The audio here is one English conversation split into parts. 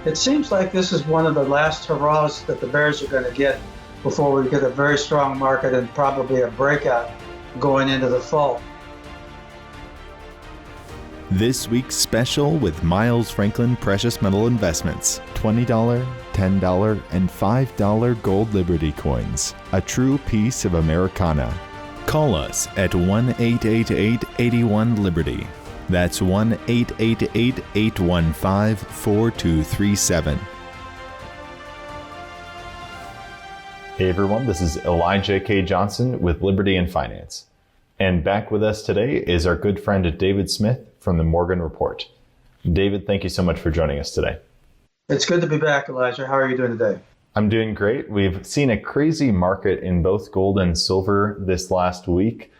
It seems like this is one of the last hurrahs that the bears are going to get before we get a very strong market and probably a breakout going into the fall. This week's special with Miles Franklin Precious Metal Investments. $20, $10, and $5 gold Liberty coins. A true piece of Americana. Call us at 1-888-81-LIBERTY. That's 1-888-815-4237. Hey everyone, this is Elijah K. Johnson with Liberty and Finance. And back with us today is our good friend David Smith from the Morgan Report. David, thank you so much for joining us today. It's good to be back, Elijah. How are you doing today? I'm doing great. We've seen a crazy market in both gold and silver this last week.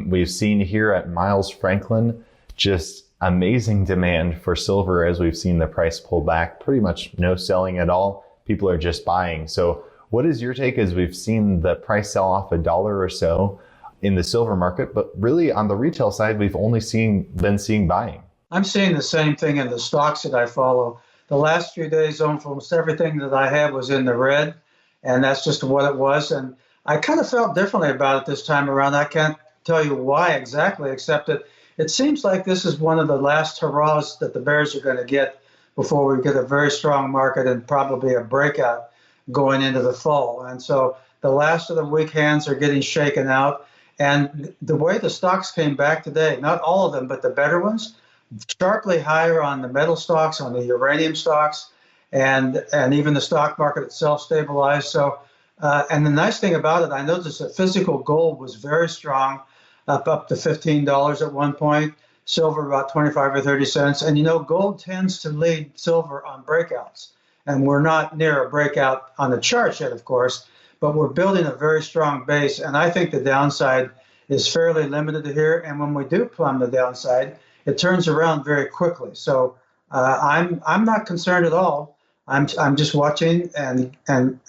We've seen here at Miles Franklin just amazing demand for silver as we've seen the price pull back. Pretty much no selling at all. People are just buying. So what is your take as we've seen the price sell off $1 or so in the silver market, but really on the retail side, we've only been seeing buying? I'm seeing the same thing in the stocks that I follow. The last few days, almost everything that I had was in the red, and that's just what it was. And I kind of felt differently about it this time around. I can't tell you why exactly, except that it seems like this is one of the last hurrahs that the bears are going to get before we get a very strong market and probably a breakout going into the fall. And so the last of the weak hands are getting shaken out. And the way the stocks came back today, not all of them, but the better ones, sharply higher on the metal stocks, on the uranium stocks, and even the stock market itself stabilized. So, and the nice thing about it, I noticed that physical gold was very strong, up to $15 at one point, silver about 25 or 30 cents. And gold tends to lead silver on breakouts. And we're not near a breakout on the charts yet, of course, but we're building a very strong base. And I think the downside is fairly limited here. And when we do plumb the downside, it turns around very quickly. So I'm not concerned at all. I'm just watching and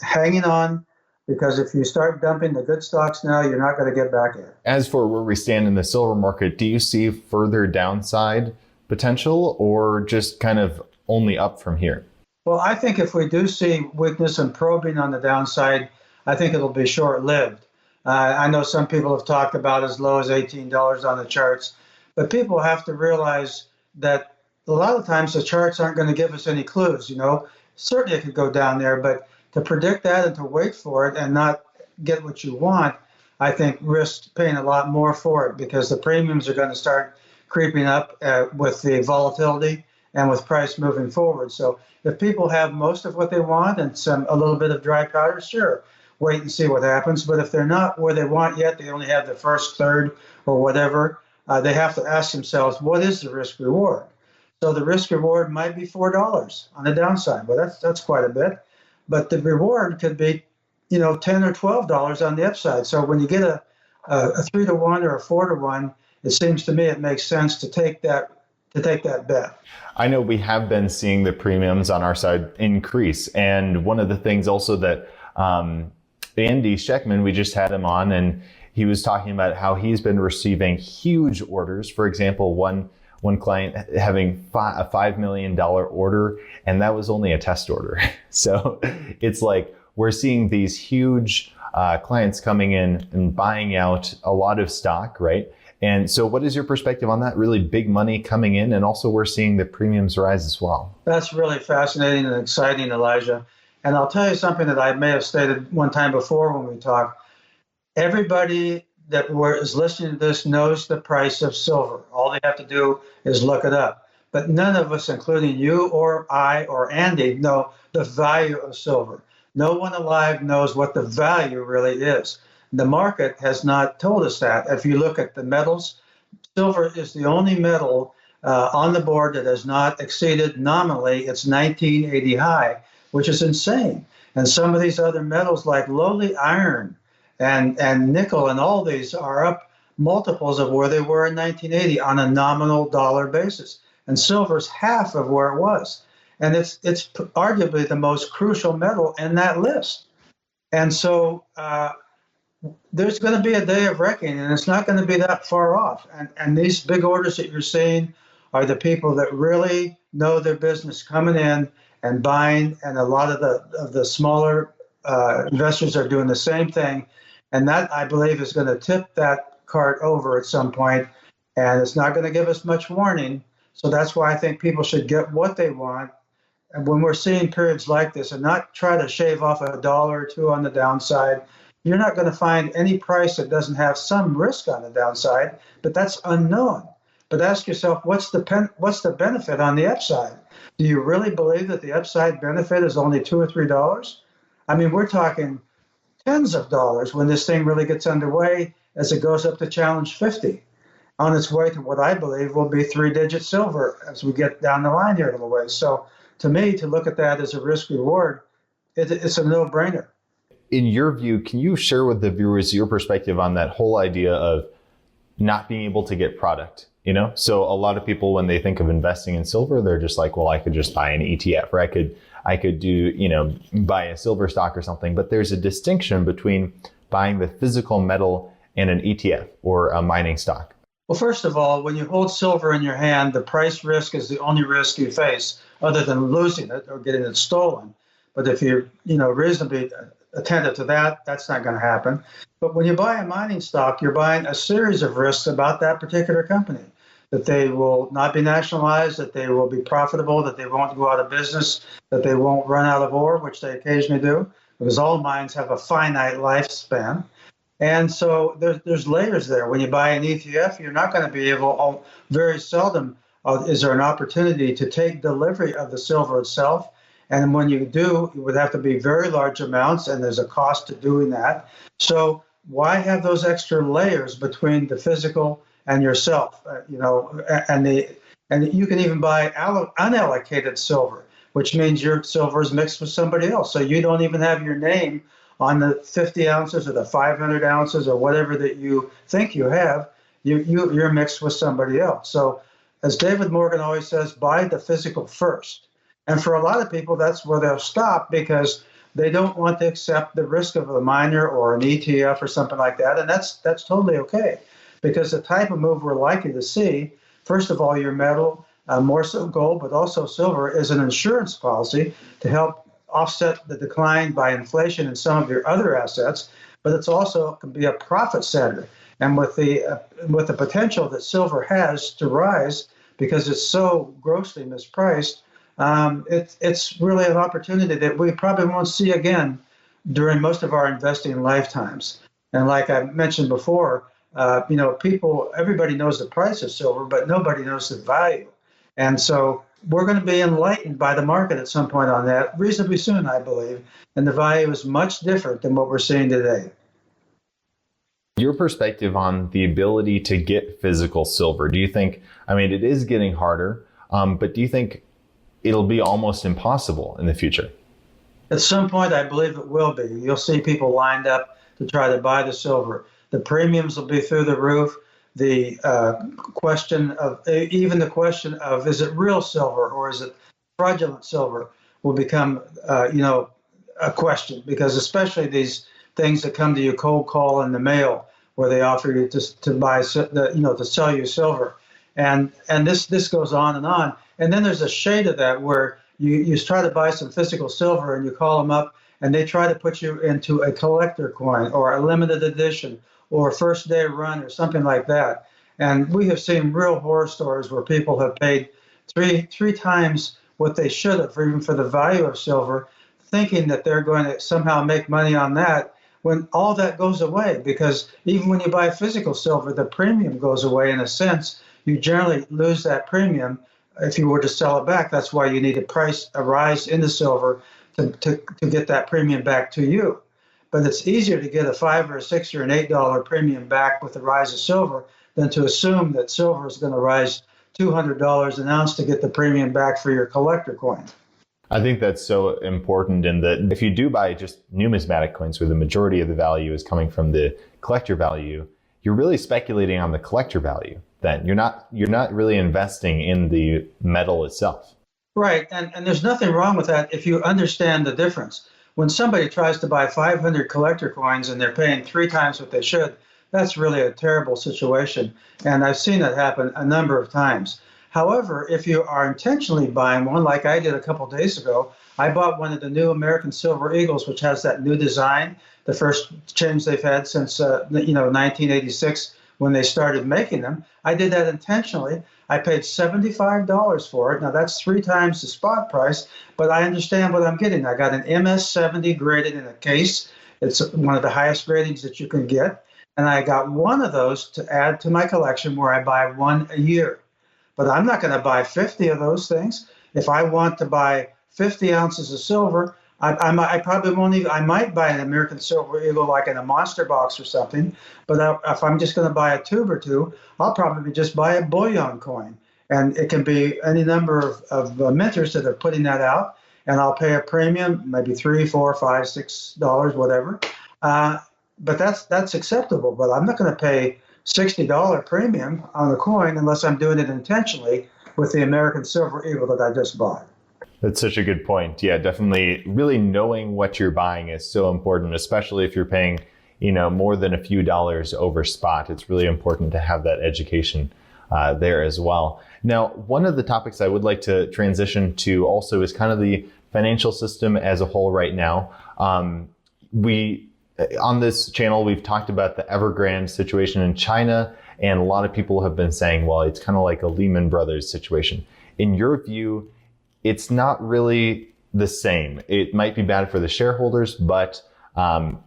hanging on, because if you start dumping the good stocks now, you're not going to get back in. As for where we stand in the silver market, do you see further downside potential or just kind of only up from here? Well, I think if we do see weakness and probing on the downside, I think it'll be short-lived. I know some people have talked about as low as $18 on the charts, but people have to realize that a lot of times the charts aren't going to give us any clues. Certainly it could go down there, but to predict that and to wait for it and not get what you want, I think risks paying a lot more for it, because the premiums are going to start creeping up with the volatility and with price moving forward. So if people have most of what they want and a little bit of dry powder, sure, wait and see what happens. But if they're not where they want yet, they only have the first third or whatever, they have to ask themselves, what is the risk reward? So the risk reward might be $4 on the downside. Well, that's quite a bit. But the reward could be, $10 or $12 on the upside. So when you get a 3-to-1 or a 4-to-1, it seems to me it makes sense to take that bet. I know we have been seeing the premiums on our side increase. And one of the things also that Andy Scheckman, we just had him on, and he was talking about how he's been receiving huge orders. For example, one client having a $5 million order, and that was only a test order. So it's like we're seeing these huge clients coming in and buying out a lot of stock, right? And so what is your perspective on that? Really big money coming in, and also we're seeing the premiums rise as well. That's really fascinating and exciting, Elijah. And I'll tell you something that I may have stated one time before when we talked. Everybody that is listening to this knows the price of silver. All they have to do is look it up. But none of us, including you or I or Andy, know the value of silver. No one alive knows what the value really is. The market has not told us that. If you look at the metals, silver is the only metal on the board that has not exceeded nominally its 1980 high, which is insane. And some of these other metals like lowly iron and nickel and all these are up multiples of where they were in 1980 on a nominal dollar basis. And silver's half of where it was. And it's arguably the most crucial metal in that list. And so there's going to be a day of reckoning, and it's not going to be that far off. And these big orders that you're seeing are the people that really know their business coming in and buying, and a lot of the smaller investors are doing the same thing. And that, I believe, is going to tip that cart over at some point, and it's not going to give us much warning. So that's why I think people should get what they want. And when we're seeing periods like this, and not try to shave off $1 or $2 on the downside, you're not going to find any price that doesn't have some risk on the downside, but that's unknown. But ask yourself, what's the benefit on the upside? Do you really believe that the upside benefit is only $2 or $3? I mean, we're talking tens of dollars when this thing really gets underway, as it goes up to challenge 50, on its way to what I believe will be 3-digit silver as we get down the line here a little ways. So to me, to look at that as a risk reward, it's a no-brainer. In your view, can you share with the viewers your perspective on that whole idea of not being able to get product? You know, so a lot of people, when they think of investing in silver, they're just like, well, I could just buy an ETF, or I could do, you know, buy a silver stock or something. But there's a distinction between buying the physical metal and an ETF or a mining stock. Well, first of all, when you hold silver in your hand, the price risk is the only risk you face, other than losing it or getting it stolen. But if you're, reasonably attentive to that, that's not going to happen. But when you buy a mining stock, you're buying a series of risks about that particular company, that they will not be nationalized, that they will be profitable, that they won't go out of business, that they won't run out of ore, which they occasionally do, because all mines have a finite lifespan. And so there's layers there. When you buy an ETF, you're not going to be able, very seldom is there an opportunity to take delivery of the silver itself. And when you do, it would have to be very large amounts, and there's a cost to doing that. So why have those extra layers between the physical and yourself? And you can even buy unallocated silver, which means your silver is mixed with somebody else. So you don't even have your name on the 50 ounces or the 500 ounces or whatever that you think you have. You're mixed with somebody else. So as David Morgan always says, buy the physical first. And for a lot of people, that's where they'll stop, because they don't want to accept the risk of a miner or an ETF or something like that. And that's totally okay, because the type of move we're likely to see, first of all, your metal, more so gold, but also silver, is an insurance policy to help offset the decline by inflation in some of your other assets. But it's also can be a profit center. And with the potential that silver has to rise, because it's so grossly mispriced, it's really an opportunity that we probably won't see again during most of our investing lifetimes. And like I mentioned before, everybody knows the price of silver, but nobody knows the value. And so we're going to be enlightened by the market at some point on that reasonably soon, I believe. And the value is much different than what we're seeing today. Your perspective on the ability to get physical silver, do you think, it is getting harder, but do you think it'll be almost impossible in the future? At some point, I believe it will be. You'll see people lined up to try to buy the silver. The premiums will be through the roof. The question of is it real silver or is it fraudulent silver will become a question, because especially these things that come to you cold call in the mail, where they offer you to buy to sell you silver, and this goes on and on. And then there's a shade of that where you try to buy some physical silver and you call them up and they try to put you into a collector coin or a limited edition or a first day run or something like that. And we have seen real horror stories where people have paid three times what they should have, even for the value of silver, thinking that they're going to somehow make money on that, when all that goes away. Because even when you buy physical silver, the premium goes away in a sense. You generally lose that premium if you were to sell it back. That's why you need a rise in the silver to get that premium back to you. But it's easier to get a $5 or a $6 or an $8 premium back with the rise of silver than to assume that silver is going to rise $200 an ounce to get the premium back for your collector coin. I think that's so important, in that if you do buy just numismatic coins where the majority of the value is coming from the collector value, you're really speculating on the collector value. Then you're not really investing in the metal itself. Right, and there's nothing wrong with that if you understand the difference. When somebody tries to buy 500 collector coins and they're paying 3 times what they should, that's really a terrible situation. And I've seen that happen a number of times. However, if you are intentionally buying one, like I did a couple days ago, I bought one of the new American Silver Eagles, which has that new design, the first change they've had since 1986 when they started making them. I did that intentionally. I paid $75 for it. Now that's 3 times the spot price, but I understand what I'm getting. I got an MS-70 graded in a case. It's one of the highest gradings that you can get. And I got one of those to add to my collection where I buy one a year. But I'm not going to buy 50 of those things. If I want to buy 50 ounces of silver, I probably won't even, I might buy an American Silver Eagle like in a monster box or something. But if I'm just going to buy a tube or two, I'll probably just buy a bullion coin. And it can be any number of minters that are putting that out. And I'll pay a premium, maybe $3, $4, $5, $6, whatever. But that's acceptable. But I'm not going to pay $60 premium on a coin unless I'm doing it intentionally with the American Silver Eagle that I just bought. That's such a good point. Yeah, definitely. Really knowing what you're buying is so important, especially if you're paying, more than a few dollars over spot. It's really important to have that education there as well. Now, one of the topics I would like to transition to also is kind of the financial system as a whole right now. On this channel, we've talked about the Evergrande situation in China, and a lot of people have been saying, well, it's kind of like a Lehman Brothers situation. In your view, it's not really the same. It might be bad for the shareholders, but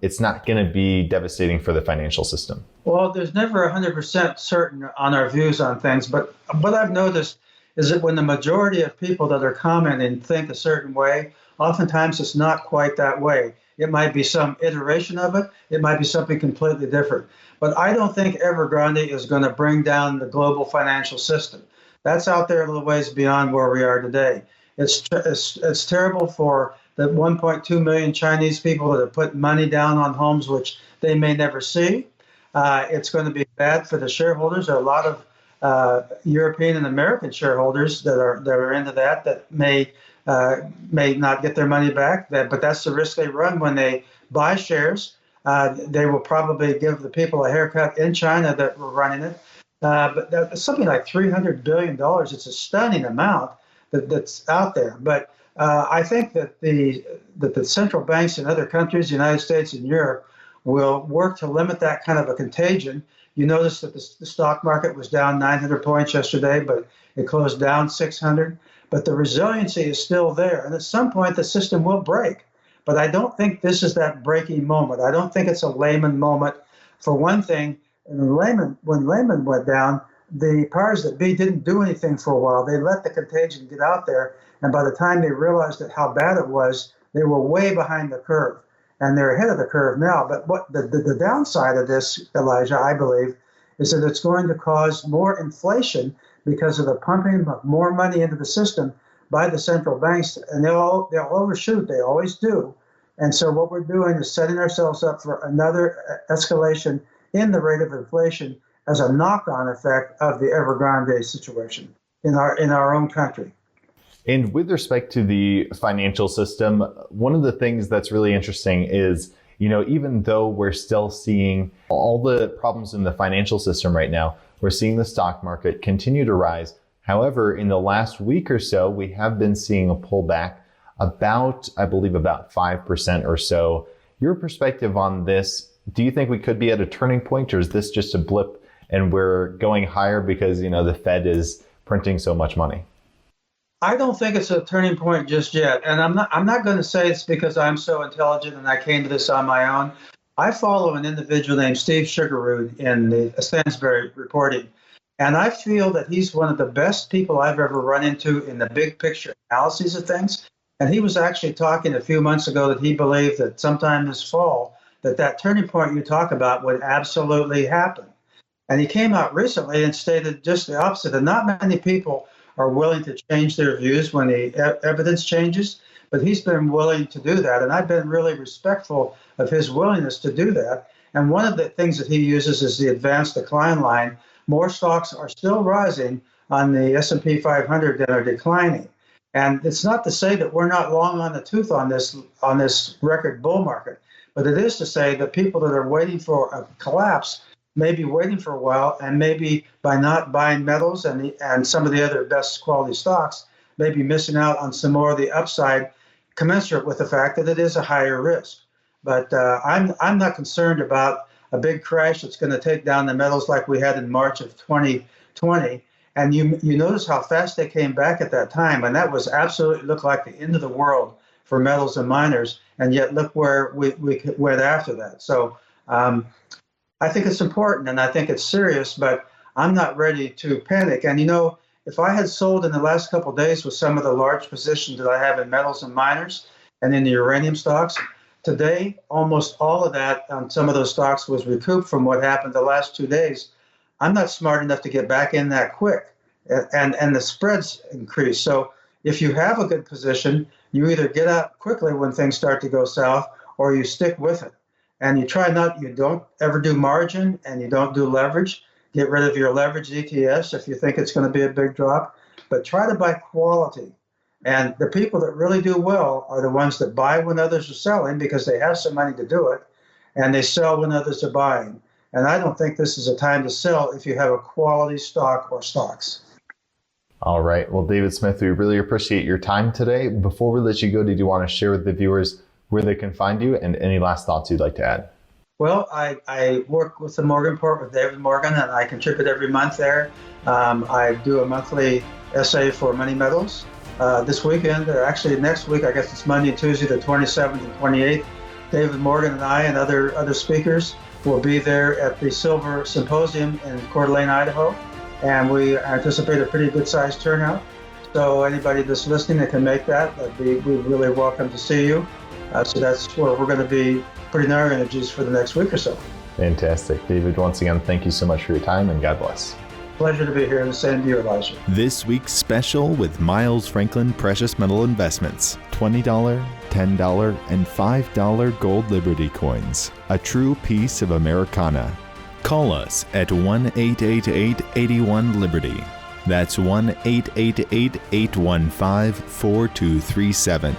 it's not going to be devastating for the financial system. Well, there's never 100% certain on our views on things, but what I've noticed is that when the majority of people that are commenting think a certain way, oftentimes it's not quite that way. It might be some iteration of it. It might be something completely different. But I don't think Evergrande is going to bring down the global financial system. That's out there a little ways beyond where we are today. It's terrible for the 1.2 million Chinese people that have put money down on homes which they may never see. It's going to be bad for the shareholders. There are a lot of European and American shareholders that are into that may not get their money back. But that's the risk they run when they buy shares. They will probably give the people a haircut in China that were running it. But that's something like $300 billion. It's a stunning amount that's out there. But I think that the central banks in other countries, the United States and Europe, will work to limit that kind of a contagion. You notice that the stock market was down 900 points yesterday, but it closed down 600. But the resiliency is still there. And at some point, the system will break. But I don't think this is that breaking moment. I don't think it's a Lehman moment. For one thing, when Lehman went down, the powers that be didn't do anything for a while. They let the contagion get out there. And by the time they realized that how bad it was, they were way behind the curve. And they're ahead of the curve now. But what the downside of this, Elijah, I believe, is that it's going to cause more inflation because of the pumping of more money into the system by the central banks. And they'll overshoot. They always do. And so what we're doing is setting ourselves up for another escalation in the rate of inflation as a knock-on effect of the Evergrande situation in our own country. And with respect to the financial system, one of the things that's really interesting is, even though we're still seeing all the problems in the financial system right now, we're seeing the stock market continue to rise. However, in the last week or so, we have been seeing a pullback about 5% or so. Your perspective on this, do you think we could be at a turning point, or is this just a blip and we're going higher because, the Fed is printing so much money? I don't think it's a turning point just yet. And I'm not going to say it's because I'm so intelligent and I came to this on my own. I follow an individual named Steve Sugarrood in the Stansberry reporting. And I feel that he's one of the best people I've ever run into in the big picture analyses of things. And he was actually talking a few months ago that he believed that sometime this fall, that turning point you talk about would absolutely happen. And he came out recently and stated just the opposite, that not many people are willing to change their views when the evidence changes, but he's been willing to do that. And I've been really respectful of his willingness to do that. And one of the things that he uses is the advanced decline line. More stocks are still rising on the S&P 500 than are declining. And it's not to say that we're not long on the tooth on this record bull market, but it is to say that people that are waiting for a collapse maybe waiting for a while, and maybe by not buying metals and some of the other best quality stocks, maybe missing out on some more of the upside commensurate with the fact that it is a higher risk. But I'm not concerned about a big crash that's going to take down the metals like we had in March of 2020. And you notice how fast they came back at that time, and that was absolutely looked like the end of the world for metals and miners. And yet look where we went after that. So I think it's important and I think it's serious, but I'm not ready to panic. And if I had sold in the last couple of days with some of the large positions that I have in metals and miners and in the uranium stocks, today almost all of that on some of those stocks was recouped from what happened the last 2 days. I'm not smart enough to get back in that quick, and the spreads increase. So if you have a good position, you either get out quickly when things start to go south, or you stick with it. And you don't ever do margin, and you don't do leverage. Get rid of your leverage ETFs if you think it's going to be a big drop, but try to buy quality. And the people that really do well are the ones that buy when others are selling because they have some money to do it, and they sell when others are buying. And I don't think this is a time to sell if you have a quality stock or stocks. All right. Well, David Smith, we really appreciate your time today. Before we let you go, did you want to share with the viewers where they can find you and any last thoughts you'd like to add? Well, I work with the Morgan Report with David Morgan, and I contribute every month there. I do a monthly essay for Money Metals. This weekend, or actually next week, I guess it's Monday and Tuesday, the 27th and 28th, David Morgan and I and other speakers will be there at the Silver Symposium in Coeur d'Alene, Idaho, and we anticipate a pretty good-sized turnout. So anybody that's listening that can make that, we're really welcome to see you. So that's where we're going to be putting our energies for the next week or so. Fantastic. David, once again, thank you so much for your time, and God bless. Pleasure to be here, and the same to you, Elijah. This week's special with Miles Franklin Precious Metal Investments. $20, $10, and $5 gold Liberty coins. A true piece of Americana. Call us at 1-888-81-LIBERTY. That's 1-888-815-4237.